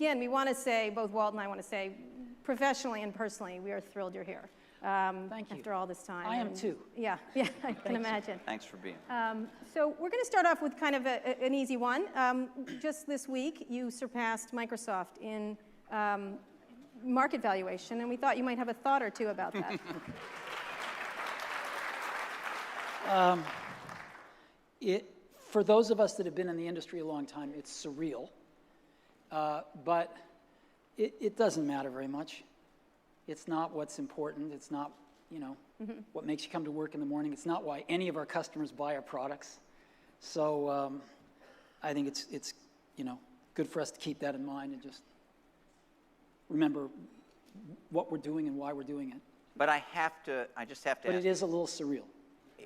begin, we want to say, both Walt and I want to say, professionally and personally, we are thrilled you're here. Thank you. After all this time. I am too. Yeah, I can imagine. Thanks for being So we're going to start off with kind of an easy one. Just this week, you surpassed Microsoft in market valuation, and we thought you might have a thought or two about that. For those of us that have been in the industry a long time, it's surreal, but it doesn't matter very much. It's not what's important. It's not, what makes you come to work in the morning. It's not why any of our customers buy our products. So I think it's good for us to keep that in mind and just remember what we're doing and why we're doing it. But I just have to But ask it is a little surreal.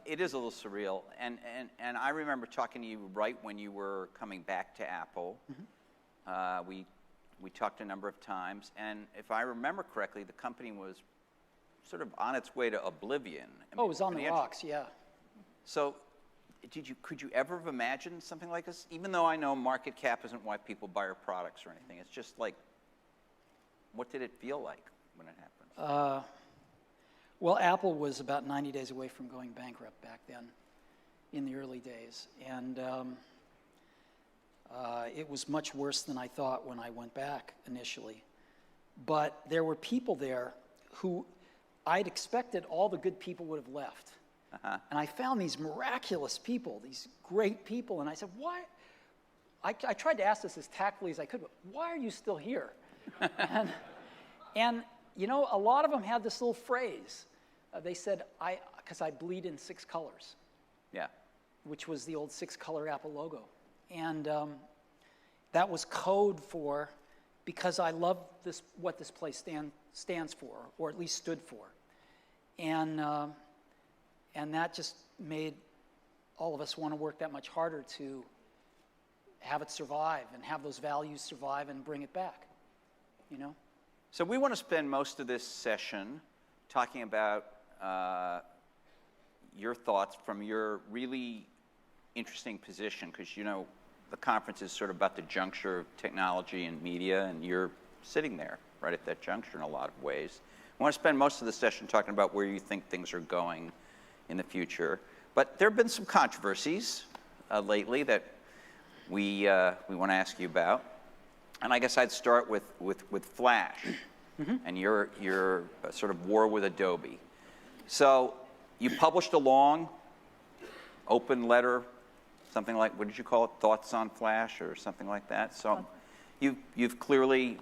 It is a little surreal, and I remember talking to you right when you were coming back to Apple. Mm-hmm. We talked a number of times, and if I remember correctly, the company was sort of on its way to oblivion. It was on the rocks, yeah. So, could you ever have imagined something like this? Even though I know market cap isn't why people buy our products or anything, it's just like, what did it feel like when it happened? Well, Apple was about 90 days away from going bankrupt back then, in the early days, and it was much worse than I thought when I went back initially. But there were people there who I'd expected all the good people would have left. Uh-huh. And I found these miraculous people, these great people, and I said, why? I tried to ask this as tactfully as I could, but why are you still here? and a lot of them had this little phrase. They said, because I bleed in 6 colors. Yeah. Which was the old 6-color Apple logo. And that was code for, because I love what this place stands for, or at least stood for. And that just made all of us want to work that much harder to have it survive and have those values survive and bring it back, So we want to spend most of this session talking about your thoughts from your really interesting position, because the conference is sort of about the juncture of technology and media, and you're sitting there right at that juncture in a lot of ways. I want to spend most of the session talking about where you think things are going in the future. But there have been some controversies lately that we want to ask you about. And I guess I'd start with Flash. Mm-hmm. And your sort of war with Adobe. So you published a long, open letter, something like, what did you call it, Thoughts on Flash or something like that? So you've clearly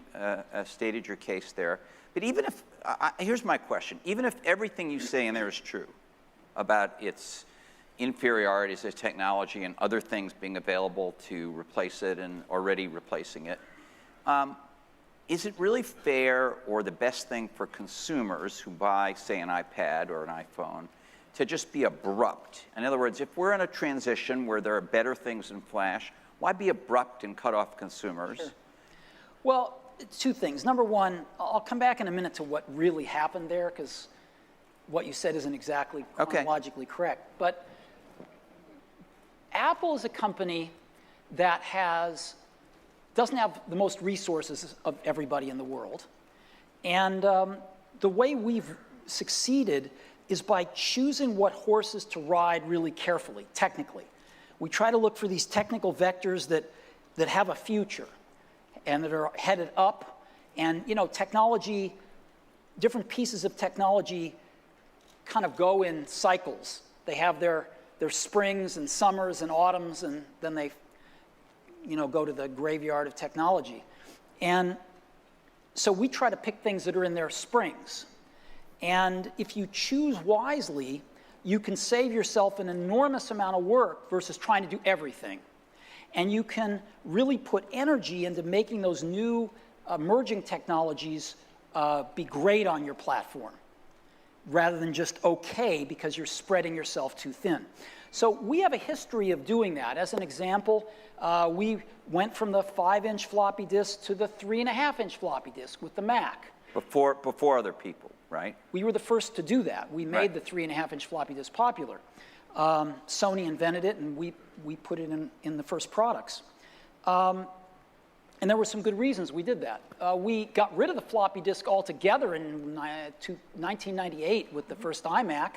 stated your case there. But even if, here's my question, even if everything you say in there is true about its inferiority as a technology and other things being available to replace it and already replacing it, is it really fair or the best thing for consumers who buy, say, an iPad or an iPhone to just be abrupt? In other words, if we're in a transition where there are better things in Flash, why be abrupt and cut off consumers? Sure. Well, 2 things. Number one, I'll come back in a minute to what really happened there, because what you said isn't exactly chronologically correct. But Apple is a company that doesn't have the most resources of everybody in the world. And the way we've succeeded is by choosing what horses to ride really carefully, technically. We try to look for these technical vectors that have a future and that are headed up. And technology, different pieces of technology kind of go in cycles. They have their springs and summers and autumns, and then they go to the graveyard of technology. And so we try to pick things that are in their springs. And if you choose wisely, you can save yourself an enormous amount of work versus trying to do everything. And you can really put energy into making those new emerging technologies be great on your platform, rather than just okay because you're spreading yourself too thin. So we have a history of doing that. As an example, we went from the 5-inch floppy disk to the 3.5-inch floppy disk with the Mac. Before other people, right? We were the first to do that. We made the 3.5-inch floppy disk popular. Sony invented it, and we put it in the first products. And there were some good reasons we did that. We got rid of the floppy disk altogether in 1998 with the first iMac.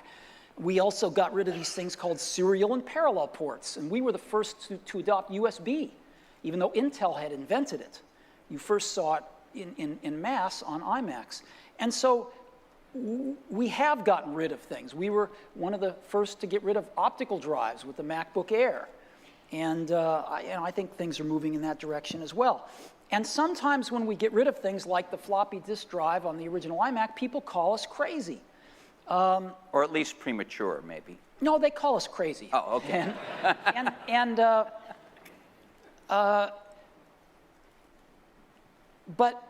We also got rid of these things called serial and parallel ports, and we were the first to adopt USB, even though Intel had invented it. You first saw it in mass on iMacs. And so we have gotten rid of things. We were one of the first to get rid of optical drives with the MacBook Air. And I think things are moving in that direction as well. And sometimes when we get rid of things like the floppy disk drive on the original iMac, people call us crazy. Or at least premature, maybe. No, they call us crazy. Oh, okay. But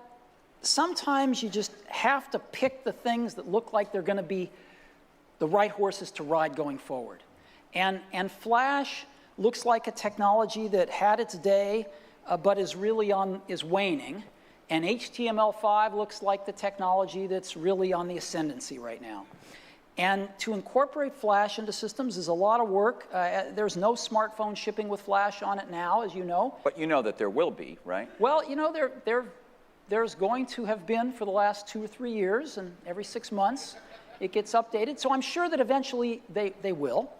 sometimes you just have to pick the things that look like they're going to be the right horses to ride going forward. And Flash looks like a technology that had its day, but is really is waning. And HTML5 looks like the technology that's really on the ascendancy right now. And to incorporate Flash into systems is a lot of work. There's no smartphone shipping with Flash on it now, as you know. But you know that there will be, right? Well, you know, there's going to have been for the last 2 or 3 years, and every 6 months it gets updated. So I'm sure that eventually they will.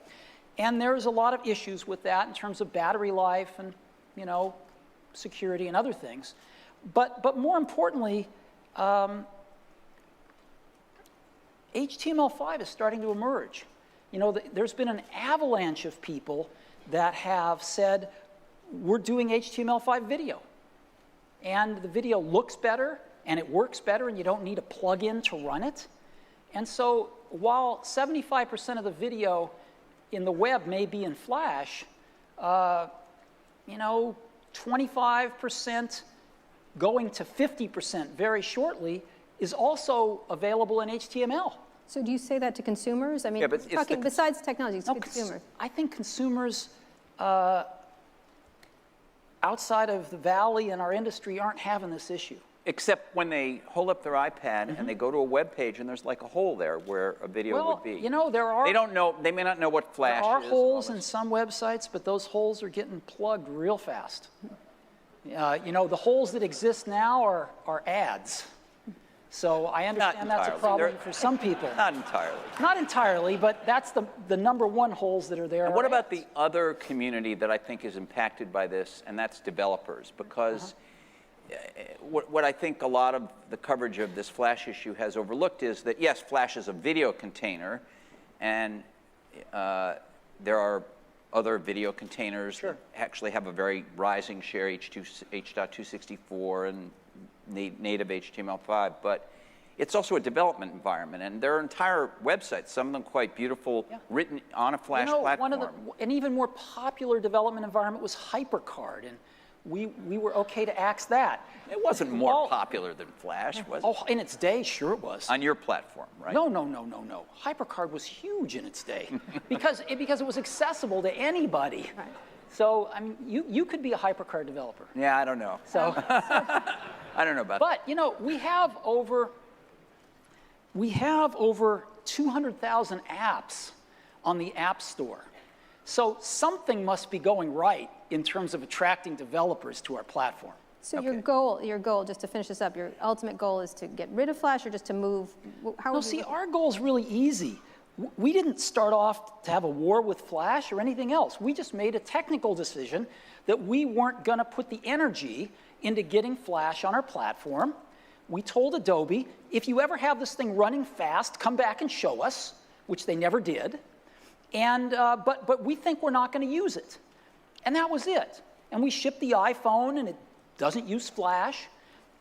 And there's a lot of issues with that in terms of battery life and, you know, security and other things. But more importantly, HTML5 is starting to emerge. You know, there's been an avalanche of people that have said, we're doing HTML5 video. And the video looks better, and it works better, and you don't need a plug-in to run it. And so while 75% of the video in the web may be in Flash, you know, 25% going to 50% very shortly is also available in HTML. So do you say that to consumers? I mean, Yeah, but it's talking, besides technology, it's No, consumers. I think consumers outside of the Valley and our industry aren't having this issue. Except when they hold up their iPad and they go to a web page and there's like a hole there where a video Well, would be. you know, there are... They don't know, they may not know what Flash There are is. holes in some websites, but those holes are getting plugged real fast. You know, the holes that exist now are ads. So I understand that's a entirely. problem They're- for some people. Not entirely. Not entirely, but that's the #1 holes that are there. And what are about ads. the other community that I think is impacted by this, and that's developers? Because what I think a lot of the coverage of this Flash issue has overlooked is that, yes, Flash is a video container, and there are other video containers that actually have a very rising share, H.264 and native HTML5, but it's also a development environment, and there are entire websites, some of them quite beautiful, written on a Flash platform. An even more popular development environment was HyperCard, and we were okay to axe that. It wasn't more popular than Flash, was it? Oh, in its day, sure it was. On your platform, right? No. HyperCard was huge in its day because it was accessible to anybody. Right. So, I mean, you could be a HyperCard developer. Yeah, I don't know. So, I don't know about that. but, you know, we have over 200,000 apps on the App Store. So something must be going right in terms of attracting developers to our platform. So your goal, just to finish this up, your ultimate goal is to get rid of Flash or just to move? How No, would you see, look at- our goal is really easy. We didn't start off to have a war with Flash or anything else. We just made a technical decision that we weren't going to put the energy into getting Flash on our platform. We told Adobe, if you ever have this thing running fast, come back and show us, which they never did. And, but we think we're not going to use it. And that was it. And we shipped the iPhone, and it doesn't use Flash.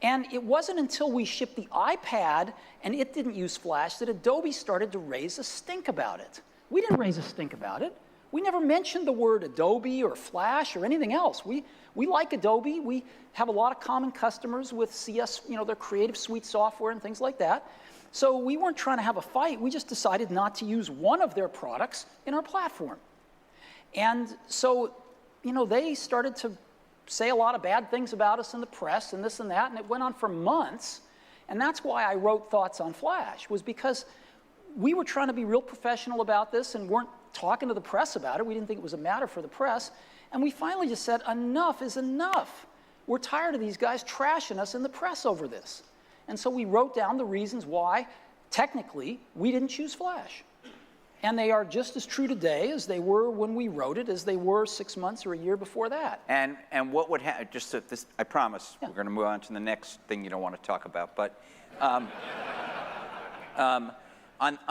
And it wasn't until we shipped the iPad and it didn't use Flash that Adobe started to raise a stink about it. We didn't raise a stink about it. We never mentioned the word Adobe or Flash or anything else. We like Adobe. We have a lot of common customers with CS, you know, their Creative Suite software and things like that. So we weren't trying to have a fight. We just decided not to use one of their products in our platform. And so, you know, they started to say a lot of bad things about us in the press and this and that, and it went on for months. And that's why I wrote Thoughts on Flash, was because we were trying to be real professional about this and weren't talking to the press about it. We didn't think it was a matter for the press. And we finally just said, enough is enough. we're tired of these guys trashing us in the press over this. And so we wrote down the reasons why, technically, we didn't choose flash. And they are just as true today as they were when we wrote it, as they were 6 months or a year before that. And what would happen, just so this, I promise, we're going to move on to the next thing you don't want to talk about, but on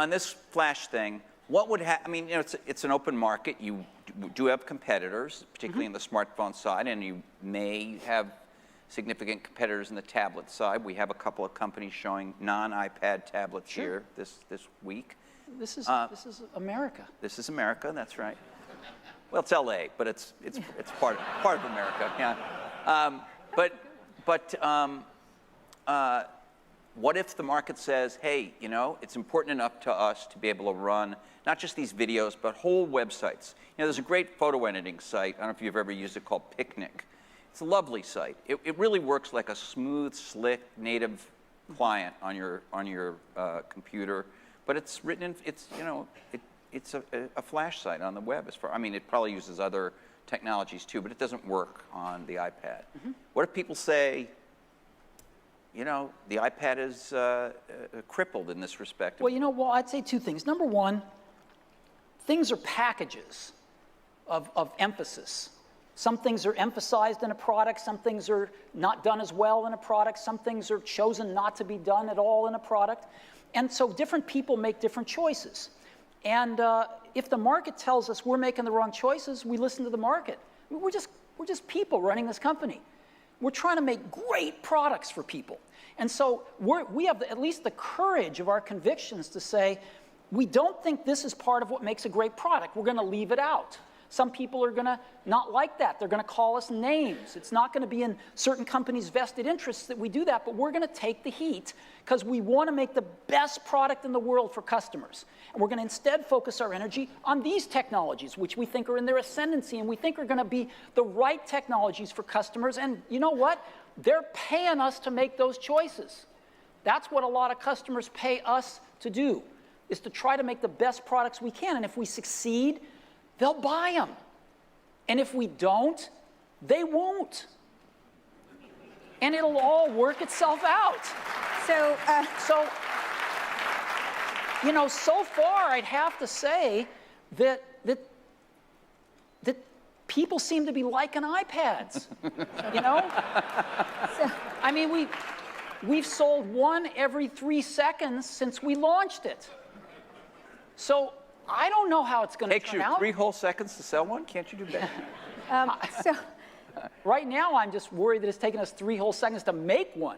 this flash thing, what would happen? I mean, you know, it's an open market. You do have competitors, particularly in the smartphone side, and you may have significant competitors in the tablet side. We have a couple of companies showing non-iPad tablets here this week. This is America. This is America, that's right. Well, it's LA, but it's part of America, yeah. What if the market says, hey, you know, it's important enough to us to be able to run not just these videos, but whole websites. You know, there's a great photo editing site, I don't know if you've ever used it, called Picnic. It's a lovely site. It really works like a smooth, slick, native client on your computer, but it's written in, it's a flash site on the web. I mean, it probably uses other technologies too, but it doesn't work on the iPad. What if people say, you know, the iPad is crippled in this respect? Well, I'd say two things. Number one, things are packages of emphasis. Some things are emphasized in a product, some things are not done as well in a product, some things are chosen not to be done at all in a product. And so different people make different choices. And if the market tells us we're making the wrong choices, we listen to the market. I mean, we're just people running this company. We're trying to make great products for people. And so we have at least the courage of our convictions to say, we don't think this is part of what makes a great product. We're going to leave it out. Some people are going to not like that. They're going to call us names. It's not going to be in certain companies' vested interests that we do that, but we're going to take the heat because we want to make the best product in the world for customers. And we're going to instead focus our energy on these technologies, which we think are in their ascendancy and we think are going to be the right technologies for customers. And you know what? They're paying us to make those choices. That's what a lot of customers pay us to do, is to try to make the best products we can. And if we succeed, they'll buy them. And if we don't, they won't. And it'll all work itself out. So far I'd have to say that people seem to be liking iPads, you know? I mean, we've sold one every 3 seconds since we launched it. So I don't know how it's going to turn out. Takes you 3 whole seconds to sell one? Can't you do better? Right now, I'm just worried that it's taken us 3 whole seconds to make one.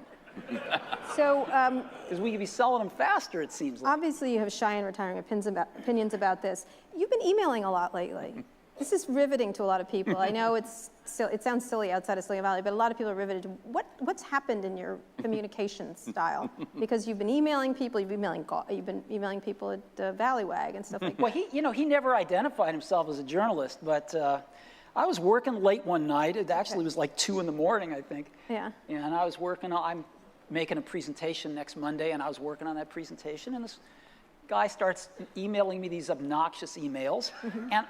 Because we could be selling them faster, it seems like. Obviously, you have shy and retiring opinions about this. You've been emailing a lot lately. This is riveting to a lot of people. I know it sounds silly outside of Silicon Valley, but a lot of people are riveted to what's happened in your communication style? Because you've been emailing people, you've been emailing people at Valleywag and stuff like that. Well, he never identified himself as a journalist, but I was working late one night. It actually was like 2 in the morning, I think. Yeah. And I was I'm making a presentation next Monday, and I was working on that presentation, and this guy starts emailing me these obnoxious emails, and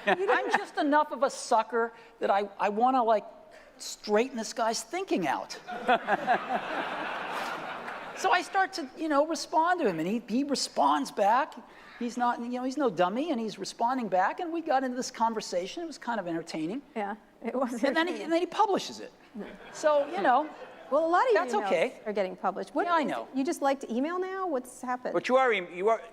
I'm just enough of a sucker that I want to like straighten this guy's thinking out. So I start to respond to him, and he responds back. He's not he's no dummy, and he's responding back, and we got into this conversation. It was kind of entertaining. Yeah, it was. And then he publishes it. So Well, a lot of that's your emails okay. are getting published. Yeah, I know. You just like to email now? What's happened? But you are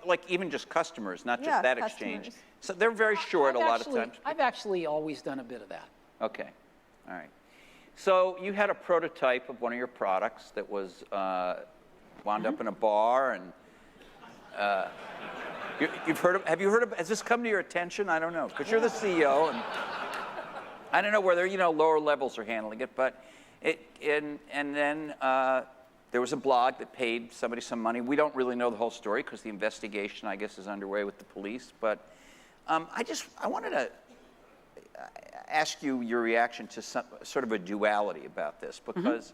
like even just customers, not just that customers. exchange. So they're very short a lot of times. I've actually always done a bit of that. Okay, all right. So you had a prototype of one of your products that was wound up in a bar, and have you heard of? Has this come to your attention? I don't know, because you're the CEO, and I don't know whether lower levels are handling it, but. And then there was a blog that paid somebody some money. We don't really know the whole story because the investigation, I guess, is underway with the police. But I wanted to ask you your reaction to sort of a duality about this, because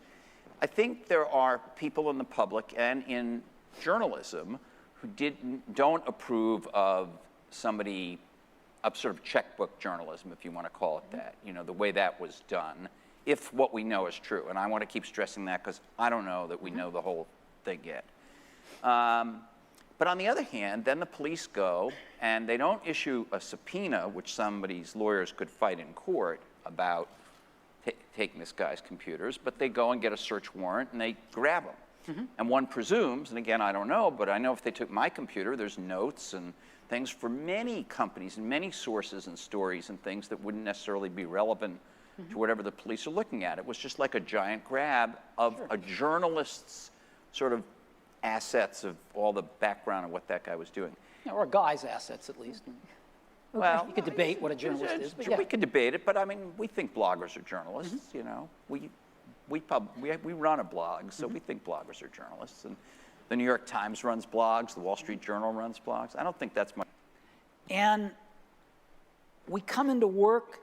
I think there are people in the public and in journalism who don't approve of somebody of sort of checkbook journalism, if you want to call it that, you know, the way that was done, if what we know is true. And I want to keep stressing that because I don't know that we know the whole thing yet. But on the other hand, then the police go and they don't issue a subpoena, which somebody's lawyers could fight in court about taking this guy's computers, but they go and get a search warrant and they grab them. And one presumes, and again, I don't know, but I know if they took my computer, there's notes and things for many companies and many sources and stories and things that wouldn't necessarily be relevant to whatever the police are looking at. It was just like a giant grab of a journalist's sort of assets of all the background of what that guy was doing. Yeah, or a guy's assets, at least. Well, You could debate what a journalist is, but yeah. we could debate it, but I mean, we think bloggers are journalists, you know. We run a blog, so we think bloggers are journalists. And the New York Times runs blogs, the Wall Street Journal runs blogs. I don't think that's much. And we come into work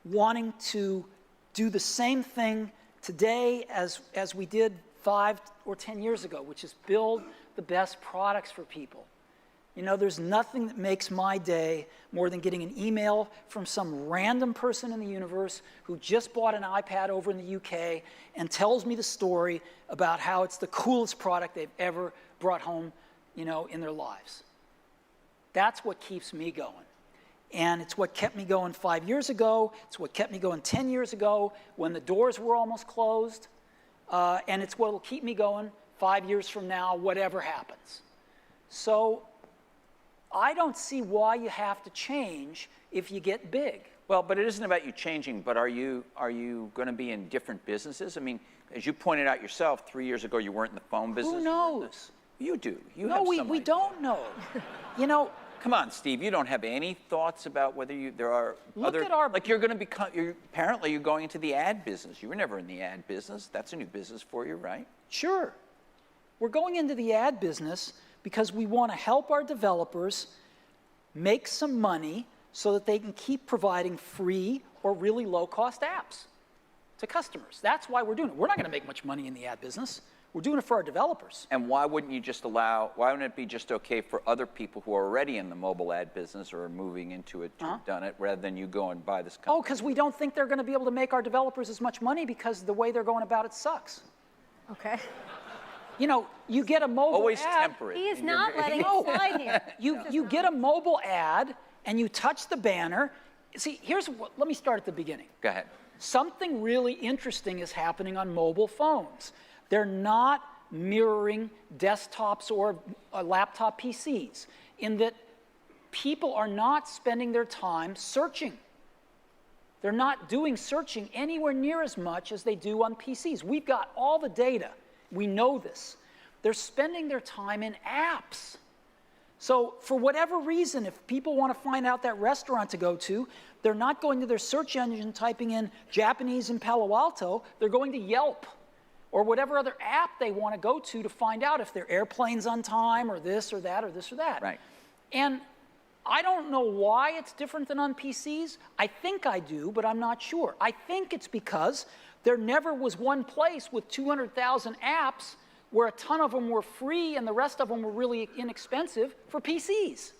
wanting to do the same thing today as we did 5 or 10 years ago, which is build the best products for people. You know, there's nothing that makes my day more than getting an email from some random person in the universe who just bought an iPad over in the UK and tells me the story about how it's the coolest product they've ever brought home, you know, in their lives. That's what keeps me going. And it's what kept me going 5 years ago. It's what kept me going 10 years ago when the doors were almost closed. And it's what will keep me going 5 years from now, whatever happens. So I don't see why you have to change if you get big. Well, but it isn't about you changing, but are you going to be in different businesses? I mean, as you pointed out yourself, 3 years ago you weren't in the phone business. Who knows? You do. You No, have we some we idea. don't know. You know, Come on, Steve. You don't have any thoughts about whether there are Look other. at our- Like you're going to become. Apparently, you're going into the ad business. You were never in the ad business. That's a new business for you, right? sure. We're going into the ad business because we want to help our developers make some money so that they can keep providing free or really low-cost apps to customers. That's why we're doing it. We're not going to make much money in the ad business. We're doing it for our developers. And why wouldn't you just allow? Why wouldn't it be just okay for other people who are already in the mobile ad business or are moving into it to have done it, rather than you go and buy this company? Oh, because we don't think they're going to be able to make our developers as much money because the way they're going about it sucks. Okay. You know, you get a mobile Always ad. temper it. He is And you're not letting it slide here. You get a mobile ad and you touch the banner. See, let me start at the beginning. Go ahead. Something really interesting is happening on mobile phones. They're not mirroring desktops or laptop PCs, in that people are not spending their time searching. They're not doing searching anywhere near as much as they do on PCs. We've got all the data. We know this. They're spending their time in apps. So for whatever reason, if people want to find out that restaurant to go to, they're not going to their search engine typing in Japanese in Palo Alto. They're going to Yelp or whatever other app they want to go to find out if their airplane's on time or this or that or this or that. Right. And I don't know why it's different than on PCs. I think I do, but I'm not sure. I think it's because there never was one place with 200,000 apps where a ton of them were free and the rest of them were really inexpensive for PCs.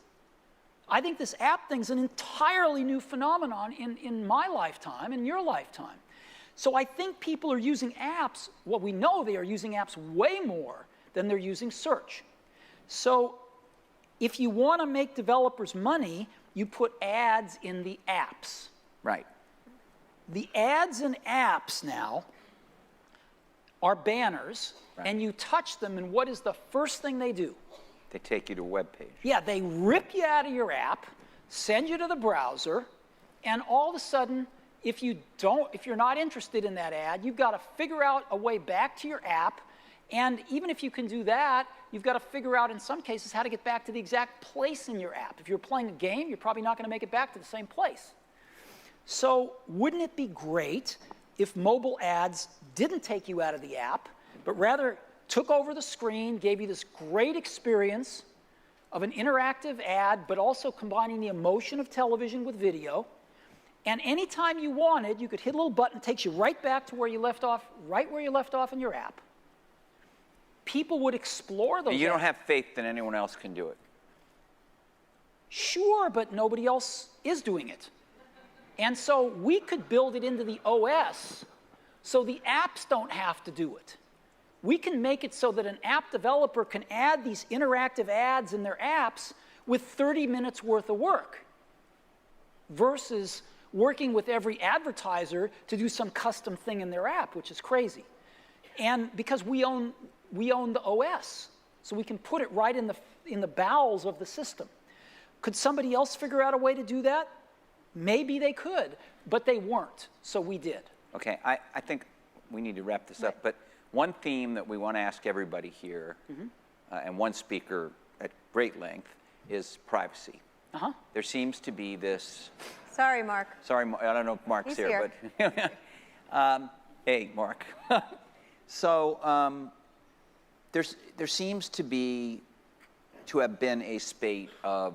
I think this app thing's an entirely new phenomenon in my lifetime, in your lifetime. So I think people are using apps, well, we know they are using apps way more than they're using search. So if you want to make developers money, you put ads in the apps. Right. The ads in apps now are banners, Right. and you touch them, and what is the first thing they do? They take you to a web page. Yeah, they rip you out of your app, send you to the browser, and all of a sudden, if you're not interested in that ad, you've got to figure out a way back to your app. And even if you can do that, you've got to figure out in some cases how to get back to the exact place in your app. If you're playing a game, you're probably not going to make it back to the same place. So wouldn't it be great if mobile ads didn't take you out of the app, but rather took over the screen, gave you this great experience of an interactive ad, but also combining the emotion of television with video. And anytime you wanted, you could hit a little button, takes you right back to where you left off, right where you left off in your app. People would explore those You don't apps. have faith that anyone else can do it. Sure, but nobody else is doing it. And so we could build it into the OS so the apps don't have to do it. We can make it so that an app developer can add these interactive ads in their apps with 30 minutes worth of work versus working with every advertiser to do some custom thing in their app, which is crazy. And because we own the OS, so we can put it right in the bowels of the system. Could somebody else figure out a way to do that? Maybe they could, but they weren't, so we did. Okay, I think we need to wrap this up, but one theme that we want to ask everybody here, and one speaker at great length, is privacy. There seems to be this... Sorry, Mark. Sorry, I don't know if Mark's He's here, but... hey, Mark. So there seems to have been a spate of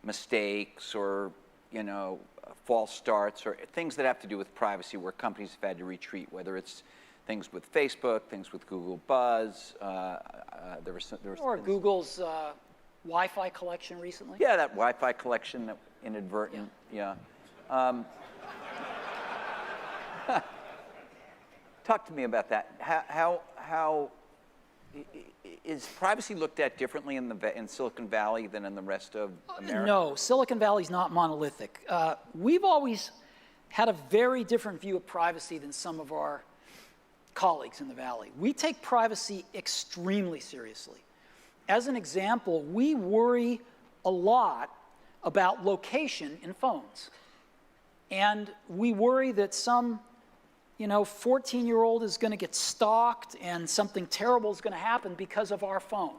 mistakes or, you know, false starts or things that have to do with privacy where companies have had to retreat, whether it's things with Facebook, things with Google Buzz. There was or Google's Wi-Fi collection recently. Yeah, that Wi-Fi collection, that inadvertent, yeah. Talk to me about that. How is privacy looked at differently in Silicon Valley than in the rest of America? No, Silicon Valley's not monolithic. We've always had a very different view of privacy than some of our colleagues in the Valley. We take privacy extremely seriously. As an example, we worry a lot about location in phones. And we worry that some 14-year-old is going to get stalked and something terrible is going to happen because of our phone.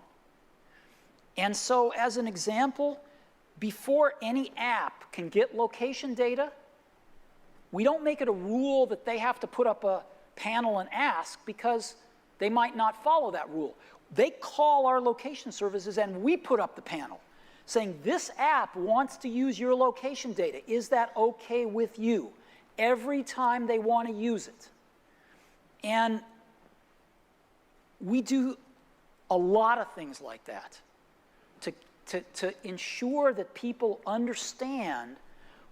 And so as an example, before any app can get location data, we don't make it a rule that they have to put up a panel and ask because they might not follow that rule. They call our location services and we put up the panel saying, this app wants to use your location data. Is that okay with you? Every time they want to use it. And we do a lot of things like that to ensure that people understand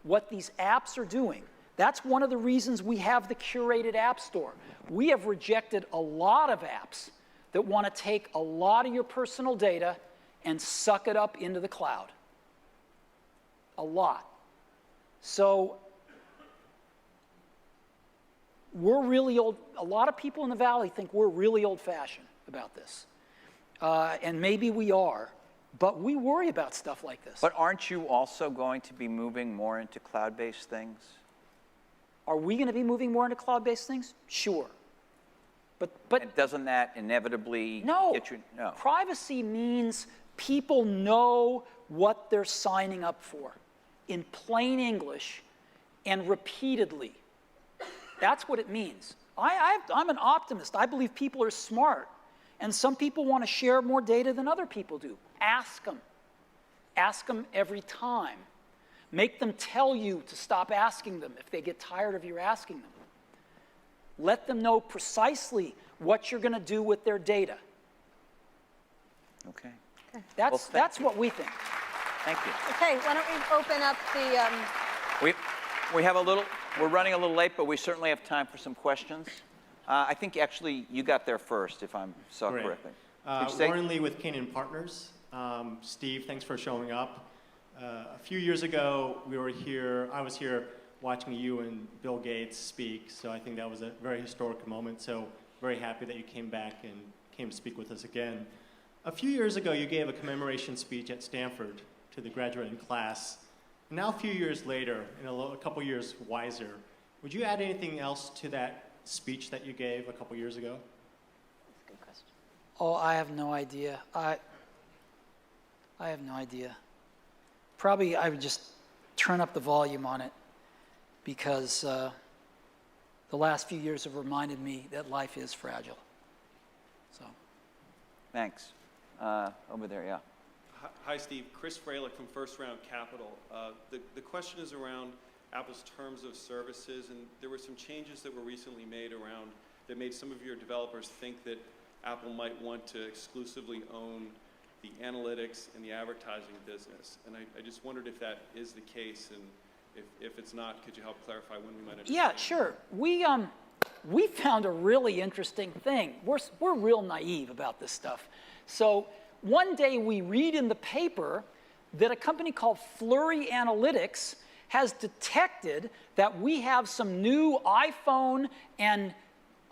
what these apps are doing. That's one of the reasons we have the curated app store. We have rejected a lot of apps that want to take a lot of your personal data and suck it up into the cloud. A lot. So we're really old. A lot of people in the Valley think we're really old-fashioned about this. And maybe we are, but we worry about stuff like this. But aren't you also going to be moving more into cloud-based things? Are we going to be moving more into cloud-based things? Sure. But and doesn't that inevitably get you? No. Privacy means people know what they're signing up for in plain English and repeatedly. That's what it means. I'm an optimist. I believe people are smart. And some people want to share more data than other people do. Ask them. Ask them every time. Make them tell you to stop asking them if they get tired of you asking them. Let them know precisely what you're going to do with their data. Okay. That's what we think. Thank you. Okay, why don't we open up the... We have a little, we're running a little late, but we certainly have time for some questions. I think actually you got there first, if I saw correctly. Warren Lee with Canaan Partners. Steve, thanks for showing up. A few years ago, I was here watching you and Bill Gates speak, so I think that was a very historic moment. So very happy that you came back and came to speak with us again. A few years ago, you gave a commemoration speech at Stanford to the graduating class. Now, a few years later, and a couple years wiser, would you add anything else to that speech that you gave a couple years ago? That's a good question. Oh, I have no idea. I have no idea. Probably I would just turn up the volume on it because the last few years have reminded me that life is fragile. So. Thanks. Over there, yeah. Hi, Steve. Chris Fralick from First Round Capital. The question is around Apple's terms of services, and there were some changes that were recently made around that made some of your developers think that Apple might want to exclusively own the analytics and the advertising business. And I just wondered if that is the case, and if it's not, could you help clarify when we might understand? Yeah, sure. We found a really interesting thing. We're real naive about this stuff. So one day we read in the paper that a company called Flurry Analytics has detected that we have some new iPhone and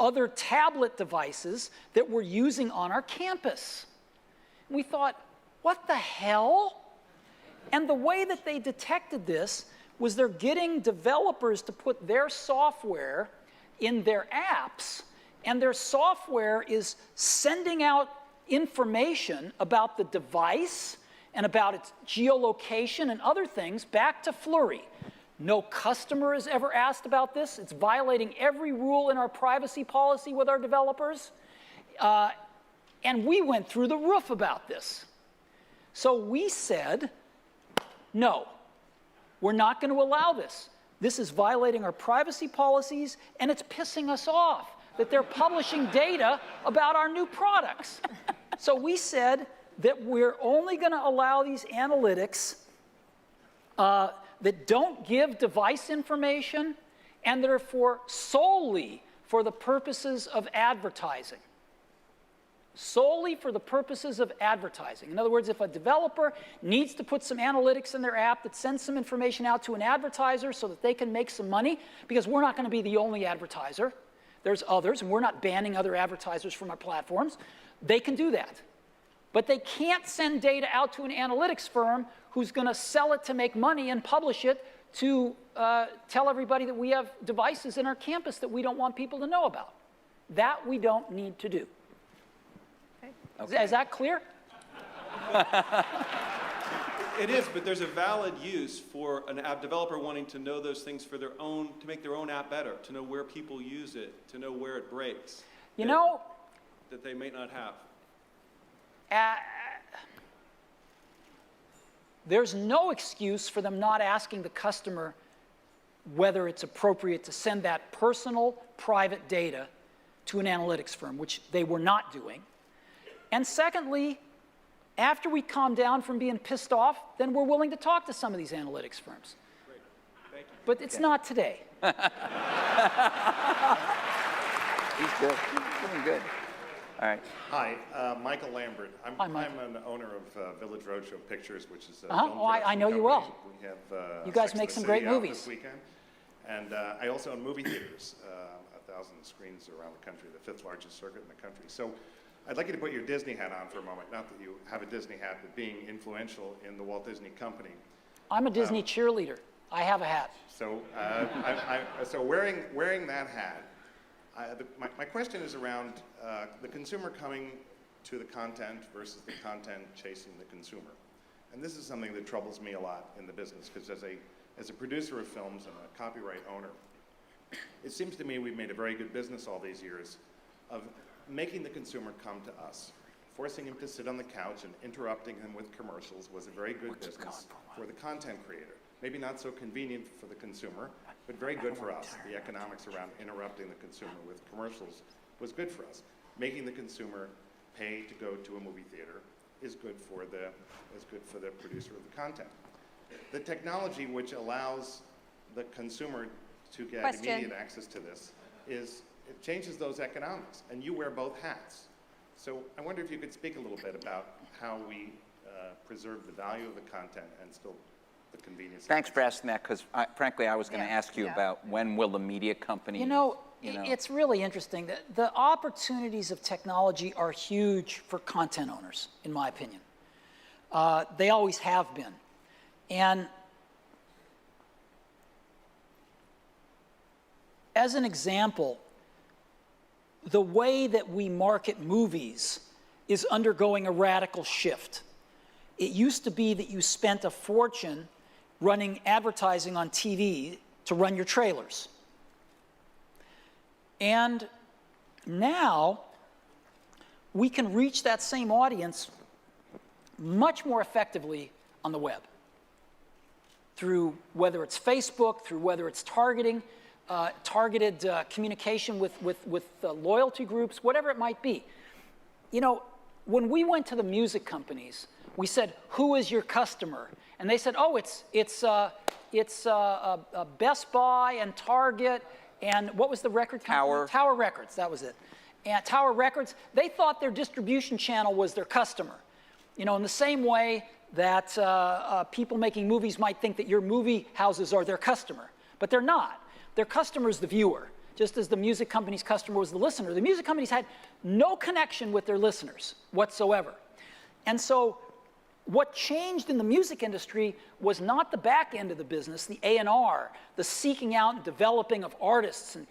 other tablet devices that we're using on our campus. We thought, what the hell? And the way that they detected this was they're getting developers to put their software in their apps, and their software is sending out information about the device and about its geolocation and other things back to Flurry. No customer has ever asked about this. It's violating every rule in our privacy policy with our developers. And we went through the roof about this. So we said, no, we're not going to allow this. This is violating our privacy policies, and it's pissing us off that they're publishing data about our new products. So we said that we're only going to allow these analytics that don't give device information and that are solely for the purposes of advertising. Solely for the purposes of advertising. In other words, if a developer needs to put some analytics in their app that sends some information out to an advertiser so that they can make some money, because we're not going to be the only advertiser, there's others, and we're not banning other advertisers from our platforms, they can do that. But they can't send data out to an analytics firm who's going to sell it to make money and publish it to tell everybody that we have devices in our campus that we don't want people to know about. That we don't need to do. Okay. Is that clear? It is, but there's a valid use for an app developer wanting to know those things for their own, to make their own app better, to know where people use it, to know where it breaks. You know, that they may not have. There's no excuse for them not asking the customer whether it's appropriate to send that personal, private data to an analytics firm, which they were not doing. And secondly, after we calm down from being pissed off, then we're willing to talk to some of these analytics firms. Great. Thank you. But it's not today. He's good. He's doing good. All right. Hi, Michael Lambert. Hi, Michael. I'm an owner of Village Roadshow Pictures, which is a Uh-huh. film Oh, I know you production well. company. We have You guys Sex and make the some City great out movies. this weekend. And I also own movie theaters, 1,000 screens around the country, the 5th largest circuit in the country. So I'd like you to put your Disney hat on for a moment. Not that you have a Disney hat, but being influential in the Walt Disney Company. I'm a Disney cheerleader. I have a hat. So, so wearing that hat, my question is around the consumer coming to the content versus the content chasing the consumer. And this is something that troubles me a lot in the business, because as a producer of films and a copyright owner, it seems to me we've made a very good business all these years of making the consumer come to us. Forcing him to sit on the couch and interrupting him with commercials was a very good business for the content creator. Maybe not so convenient for the consumer, but very good for us. The economics around interrupting the consumer with commercials was good for us. Making the consumer pay to go to a movie theater is good for the producer of the content. The technology which allows the consumer to get Question. immediate access to this it changes those economics, and you wear both hats. So I wonder if you could speak a little bit about how we preserve the value of the content and still the convenience. Thanks for asking that, because frankly, I was going to Yeah, ask you yeah. about when will the media companies, You know, it's really interesting that the opportunities of technology are huge for content owners, in my opinion. They always have been. And as an example, the way that we market movies is undergoing a radical shift. It used to be that you spent a fortune running advertising on TV to run your trailers. And now we can reach that same audience much more effectively on the web, through whether it's Facebook, through whether it's targeted communication with loyalty groups, whatever it might be. You know, when we went to the music companies, we said, "Who is your customer?" And they said, "Oh, it's Best Buy and Target and what was the record company? Tower Records. That was it. And Tower Records. They thought their distribution channel was their customer. You know, in the same way that people making movies might think that your movie houses are their customer, but they're not. Their customer is the viewer, just as the music company's customer was the listener. The music companies had no connection with their listeners whatsoever. And so what changed in the music industry was not the back end of the business, the A&R, the seeking out and developing of artists and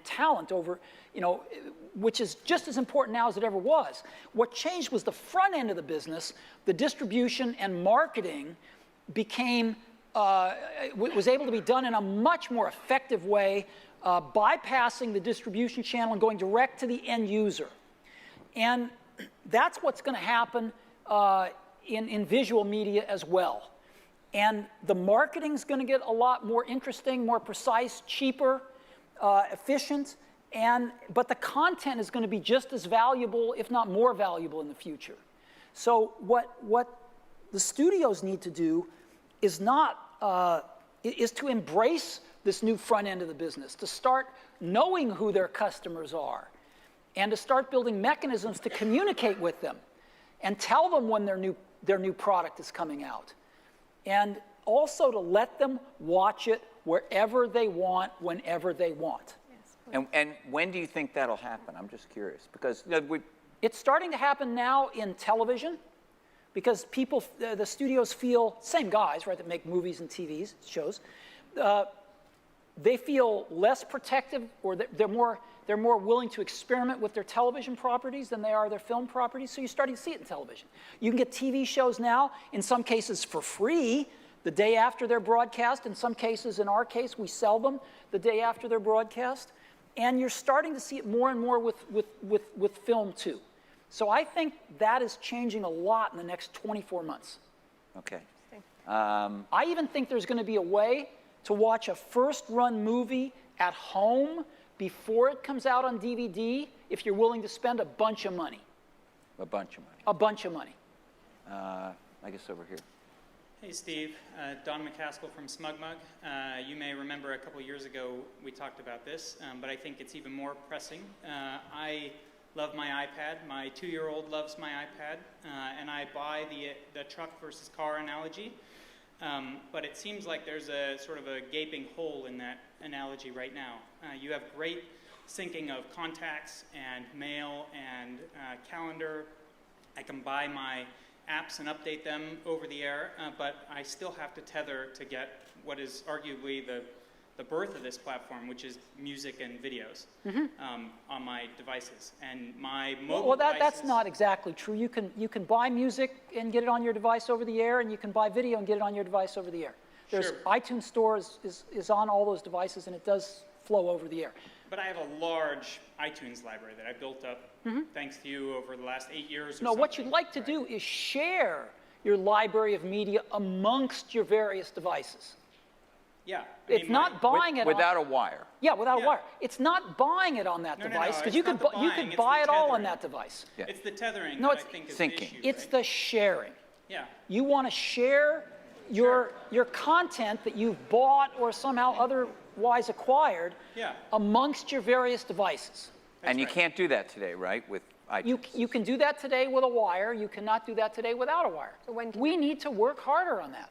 talent over, you know, which is just as important now as it ever was. What changed was the front end of the business, the distribution and marketing became, was able to be done in a much more effective way, bypassing the distribution channel and going direct to the end user. And that's what's going to happen in visual media as well. And the marketing's going to get a lot more interesting, more precise, cheaper, efficient, but the content is going to be just as valuable, if not more valuable in the future. So what the studios need to do is is to embrace this new front end of the business, to start knowing who their customers are, and to start building mechanisms to communicate with them and tell them when their new product is coming out. And also to let them watch it wherever they want, whenever they want. And when do you think that'll happen? I'm just curious, because you know, it's starting to happen now in television, because people, the studios feel, same guys, right, that make movies and TV shows, they feel less protective, or they're more willing to experiment with their television properties than they are their film properties. So you're starting to see it in television. You can get TV shows now, in some cases for free, the day after they're broadcast. In some cases, in our case, we sell them the day after they're broadcast. And you're starting to see it more and more with film too. So I think that is changing a lot in the next 24 months. Okay. I even think there's going to be a way to watch a first-run movie at home before it comes out on DVD if you're willing to spend a bunch of money. A bunch of money. A bunch of money. I guess over here. Hey Steve, Don McCaskill from SmugMug. You may remember a couple years ago we talked about this, but I think it's even more pressing. I love my iPad. My 2-year-old loves my iPad, and I buy the truck versus car analogy. But it seems like there's a sort of a gaping hole in that analogy right now. You have great syncing of contacts and mail and calendar. I can buy my apps and update them over the air, but I still have to tether to get what is arguably the birth of this platform, which is music and videos on my devices. And my mobile devices... that's not exactly true. You can buy music and get it on your device over the air, and you can buy video and get it on your device over the air. There's Sure. iTunes Store is on all those devices, and it does flow over the air. But I have a large iTunes library that I built up thanks to you over the last 8 years or No, something. what you'd like to do is share your library of media amongst your various devices. Yeah. It's not buying it without a wire. Yeah, without a Yeah. wire. It's not buying it on that No, no, device, no, because it's you not could the you buying, could it's buy the it all on tethering. that device. Yeah. It's the tethering No, that I it's think is syncing. the issue. It's right? the sharing. Yeah. You want to share your content that you've bought or somehow otherwise acquired Yeah. amongst your various devices. And you right. can't do that today, right, with iTunes? You can do that today with a wire. You cannot do that today without a wire. So when can We need to work harder on that.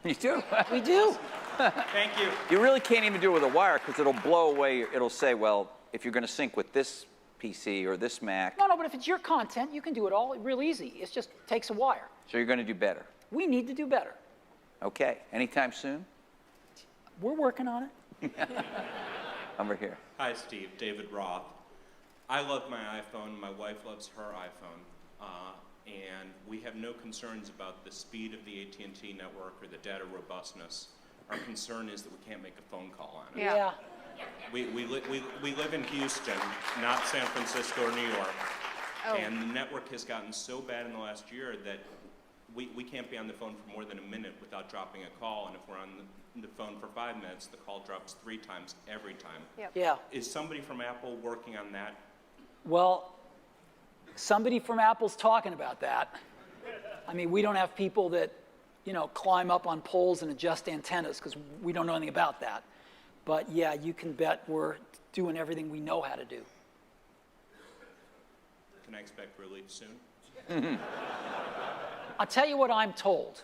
You do? We do. Thank you. You really can't even do it with a wire because it'll blow away. It'll say, well, if you're going to sync with this PC or this Mac, No, but if it's your content, you can do it all real easy. It just takes a wire. so you're going to do better. We need to do better. Okay. Anytime soon? We're working on it. Over here. Hi, Steve. David Roth. I love my iPhone. My wife loves her iPhone. And we have no concerns about the speed of the AT&T network or the data robustness. Our concern is that we can't make a phone call on it. Yeah. We live in Houston, not San Francisco or New York. Oh. And the network has gotten so bad in the last year that we can't be on the phone for more than a minute without dropping a call. And if we're on the phone for 5 minutes, the call drops 3 times every time. Yep. Yeah. Is somebody from Apple working on that? Well, somebody from Apple's talking about that. I mean, we don't have people that, climb up on poles and adjust antennas because we don't know anything about that. But yeah, you can bet we're doing everything we know how to do. Can I expect relief soon? I'll tell you what I'm told,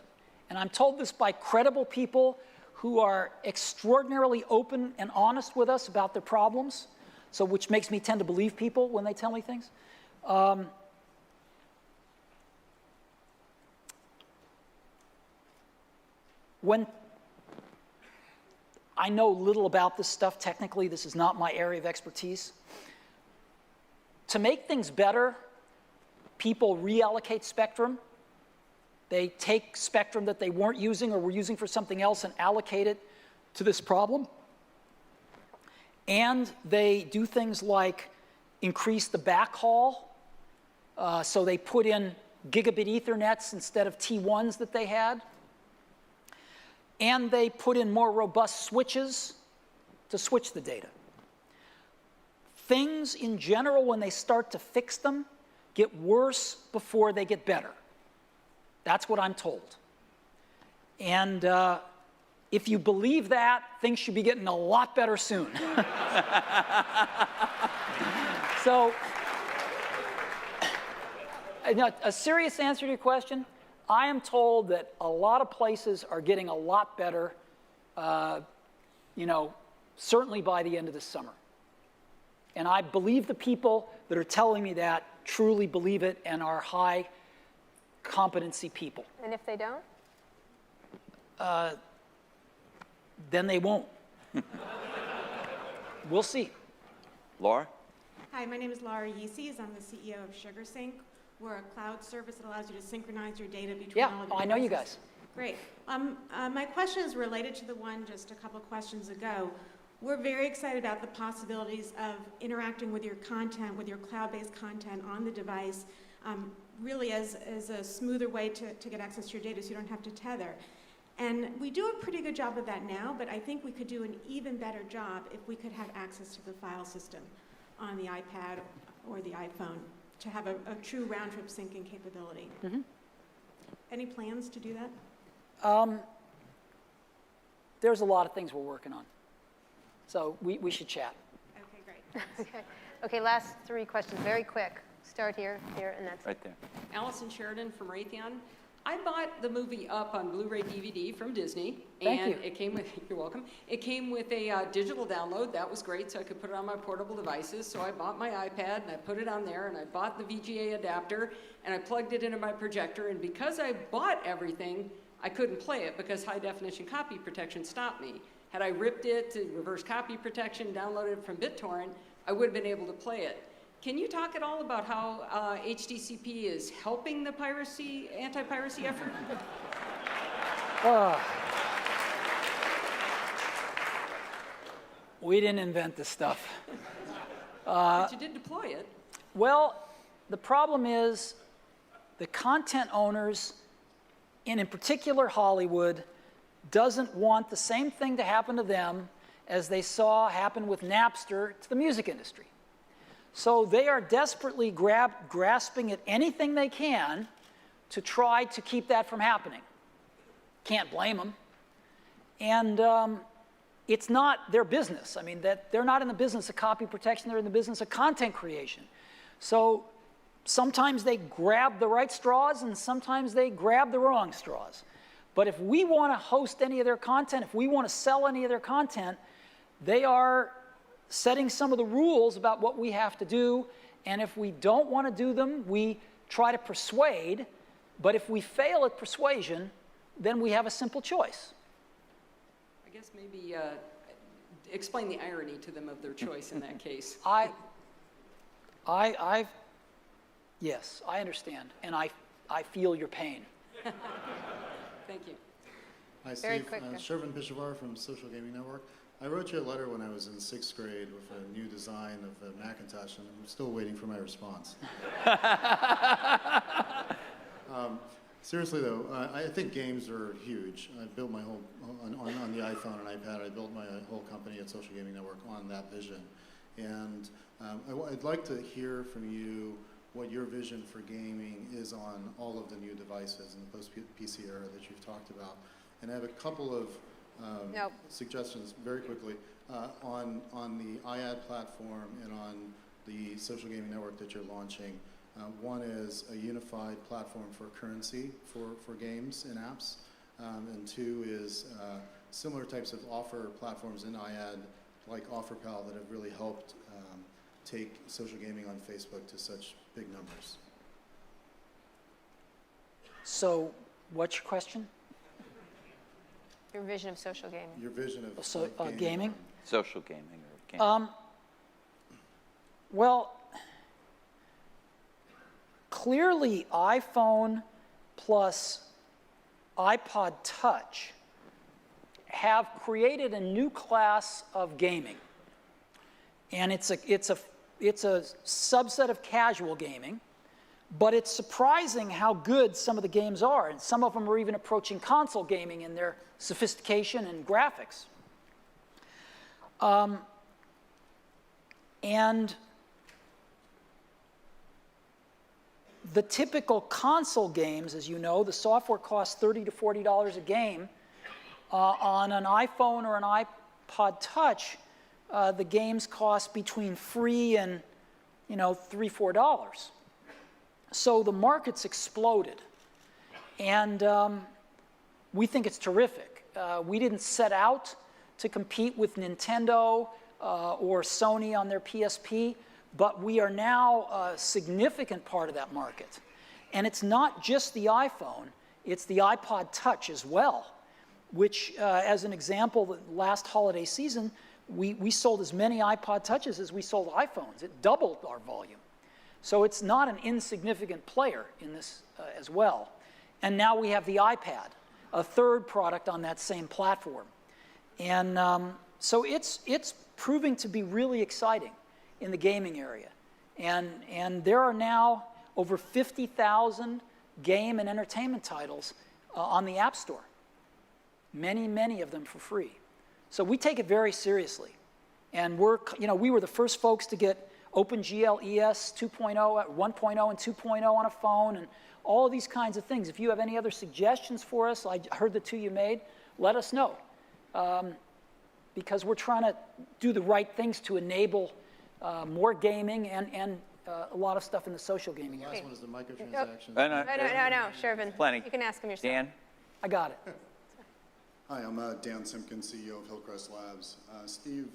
and I'm told this by credible people who are extraordinarily open and honest with us about their problems, so which makes me tend to believe people when they tell me things. When I know little about this stuff technically, this is not my area of expertise. To make things better, people reallocate spectrum. They take spectrum that they weren't using or were using for something else and allocate it to this problem. And they do things like increase the backhaul. So they put in gigabit Ethernets instead of T1s that they had. And they put in more robust switches to switch the data. Things in general, when they start to fix them, get worse before they get better. That's what I'm told. And if you believe that, things should be getting a lot better soon. So, a serious answer to your question, I am told that a lot of places are getting a lot better, certainly by the end of this summer. And I believe the people that are telling me that truly believe it and are high competency people. And if they don't? Then they won't. We'll see. Laura? Hi, my name is Laura Yeeses. I'm the CEO of SugarSync. We're a cloud service that allows you to synchronize your data between all of your I know you devices. guys. Great. My question is related to the one just a couple of questions ago. We're very excited about the possibilities of interacting with your content, with your cloud-based content on the device, really as a smoother way to get access to your data so you don't have to tether. And we do a pretty good job of that now, but I think we could do an even better job if we could have access to the file system on the iPad or the iPhone to have a true round-trip syncing capability. Mm-hmm. Any plans to do that? There's a lot of things we're working on. So we should chat. Okay, great. Okay, last three questions, very quick. Start here, and that's it. Right there. Allison Sheridan from Raytheon. I bought the movie Up on Blu-ray DVD from Disney. Thank and you. It came with, you're welcome. It came with a digital download. That was great, so I could put it on my portable devices. So I bought my iPad and I put it on there and I bought the VGA adapter and I plugged it into my projector. And because I bought everything, I couldn't play it because high definition copy protection stopped me. Had I ripped it to reverse copy protection, downloaded it from BitTorrent, I would have been able to play it. Can you talk at all about how HDCP is helping the anti-piracy effort? We didn't invent this stuff. But you did deploy it. Well, the problem is the content owners, and in particular Hollywood, doesn't want the same thing to happen to them as they saw happen with Napster to the music industry. So they are desperately grasping at anything they can to try to keep that from happening. Can't blame them. And it's not their business. I mean, they're not in the business of copy protection, they're in the business of content creation. So sometimes they grab the right straws and sometimes they grab the wrong straws. But if we want to host any of their content, if we want to sell any of their content, they are setting some of the rules about what we have to do, and if we don't want to do them, we try to persuade, but if we fail at persuasion, then we have a simple choice. I guess maybe explain the irony to them of their choice in that case. Yes, I understand, and I feel your pain. Thank you. Hi, Very Steve. quick. Shervin Pishavar from Social Gaming Network. I wrote you a letter when I was in 6th grade with a new design of a Macintosh, and I'm still waiting for my response. Seriously though, I think games are huge. I built my whole, on the iPhone and iPad, I built my whole company at Social Gaming Network on that vision. And I'd like to hear from you what your vision for gaming is on all of the new devices in the post-PC era that you've talked about. And I have a couple of suggestions very quickly on the iAd platform and on the social gaming network that you're launching. One is a unified platform for currency for games and apps. And two is similar types of offer platforms in iAd, like OfferPal, that have really helped take social gaming on Facebook to such big numbers. So what's your question? Your vision of social gaming. Your vision of gaming? Social gaming or gaming. Well, clearly iPhone plus iPod Touch have created a new class of gaming. And it's a subset of casual gaming, but it's surprising how good some of the games are. And some of them are even approaching console gaming in their sophistication and graphics. And the typical console games, as you know, the software costs $30 to $40 a game. On an iPhone or an iPod Touch, the games cost between free and, $3, $4. So the market's exploded. And we think it's terrific. We didn't set out to compete with Nintendo or Sony on their PSP, but we are now a significant part of that market. And it's not just the iPhone, it's the iPod Touch as well, which, as an example, the last holiday season, we sold as many iPod Touches as we sold iPhones. It doubled our volume. So it's not an insignificant player in this as well. And now we have the iPad, a third product on that same platform. And so it's proving to be really exciting in the gaming area. And there are now over 50,000 game and entertainment titles on the App Store. Many, many of them for free. So we take it very seriously. And we were the first folks to get OpenGL ES 2.0, 1.0 and 2.0 on a phone, and all of these kinds of things. If you have any other suggestions for us, I heard the two you made, let us know. Because we're trying to do the right things to enable more gaming and a lot of stuff in the social gaming The area. last one is the microtransactions. No, Shervin. Plenty. You can ask him yourself. Dan? I got it. Hi, I'm Dan Simpkins, CEO of Hillcrest Labs. Steve,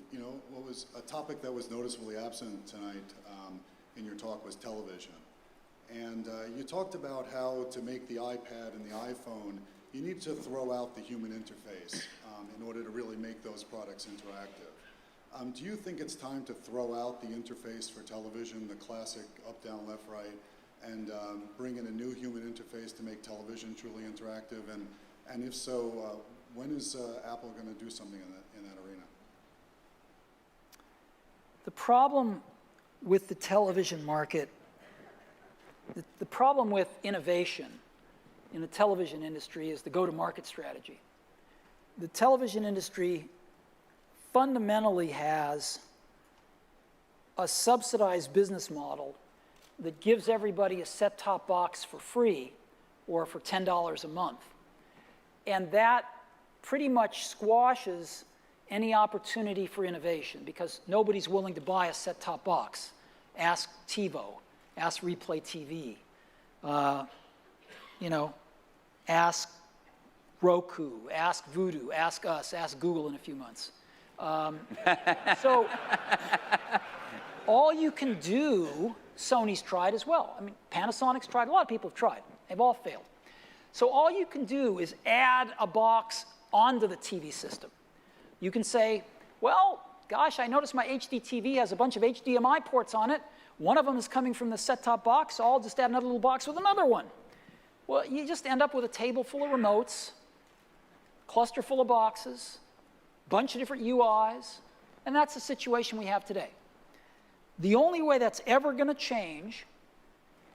what was a topic that was noticeably absent tonight in your talk was television. And you talked about how to make the iPad and the iPhone, you need to throw out the human interface in order to really make those products interactive. Do you think it's time to throw out the interface for television, the classic up, down, left, right, and bring in a new human interface to make television truly interactive? And if so, when is Apple going to do something in that arena? The problem with the television market, the problem with innovation in the television industry is the go-to-market strategy. The television industry fundamentally has a subsidized business model that gives everybody a set-top box for free or for $10 a month. And that pretty much squashes any opportunity for innovation because nobody's willing to buy a set-top box. Ask TiVo, ask Replay TV, ask Roku, ask Vudu, ask us, ask Google in a few months. So all you can do, Sony's tried as well. I mean, Panasonic's tried, a lot of people have tried. They've all failed. So all you can do is add a box onto the TV system. You can say, well, gosh, I noticed my HD TV has a bunch of HDMI ports on it. One of them is coming from the set-top box, so I'll just add another little box with another one. Well, you just end up with a table full of remotes, cluster full of boxes, bunch of different UIs, and that's the situation we have today. The only way that's ever going to change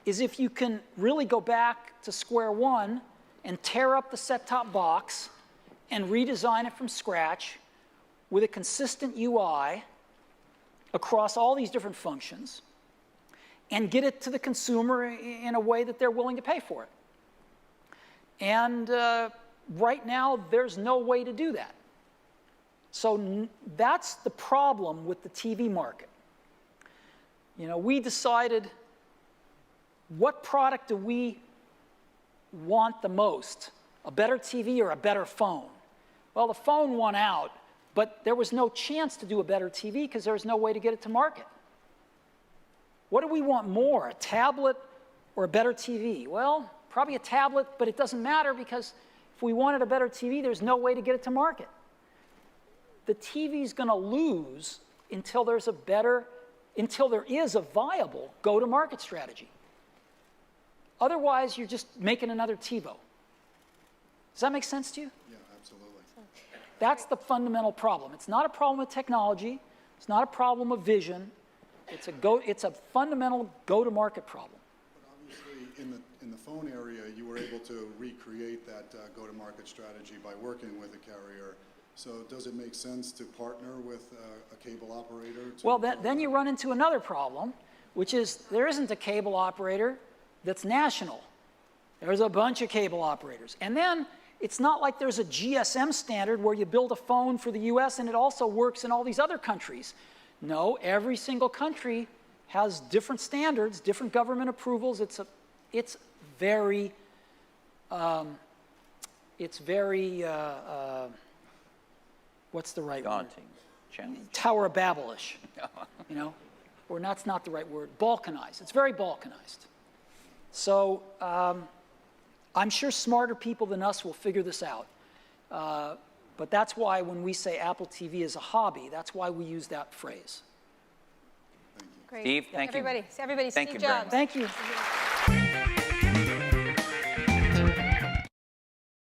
is if you can really go back to square one and tear up the set-top box and redesign it from scratch with a consistent UI across all these different functions, and get it to the consumer in a way that they're willing to pay for it. And right now, there's no way to do that. So that's the problem with the TV market. You know, we decided, what product do we want the most? A better TV or a better phone? Well, the phone won out, but there was no chance to do a better TV because there was no way to get it to market. What do we want more, a tablet or a better TV? Well, probably a tablet, but it doesn't matter because if we wanted a better TV, there's no way to get it to market. The TV's going to lose until there is a viable go-to-market strategy. Otherwise, you're just making another TiVo. Does that make sense to you? Yeah, absolutely. That's the fundamental problem. It's not a problem with technology. It's not a problem of vision. It's a fundamental go-to-market problem. But obviously, in the phone area, you were able to recreate that go-to-market strategy by working with a carrier. So does it make sense to partner with a cable operator? Well, then you run into another problem, which is there isn't a cable operator that's national. There's a bunch of cable operators. And then it's not like there's a GSM standard where you build a phone for the US and it also works in all these other countries. No, every single country has different standards, different government approvals. It's very what's the right Daunting, word? challenging. Tower of Babel-ish, you know? Or that's not the right word, balkanized. It's very balkanized. So I'm sure smarter people than us will figure this out. But that's why when we say Apple TV is a hobby, that's why we use that phrase. Great. Steve, thank you. Everybody, Thank Steve you very Jobs. much. Thank you.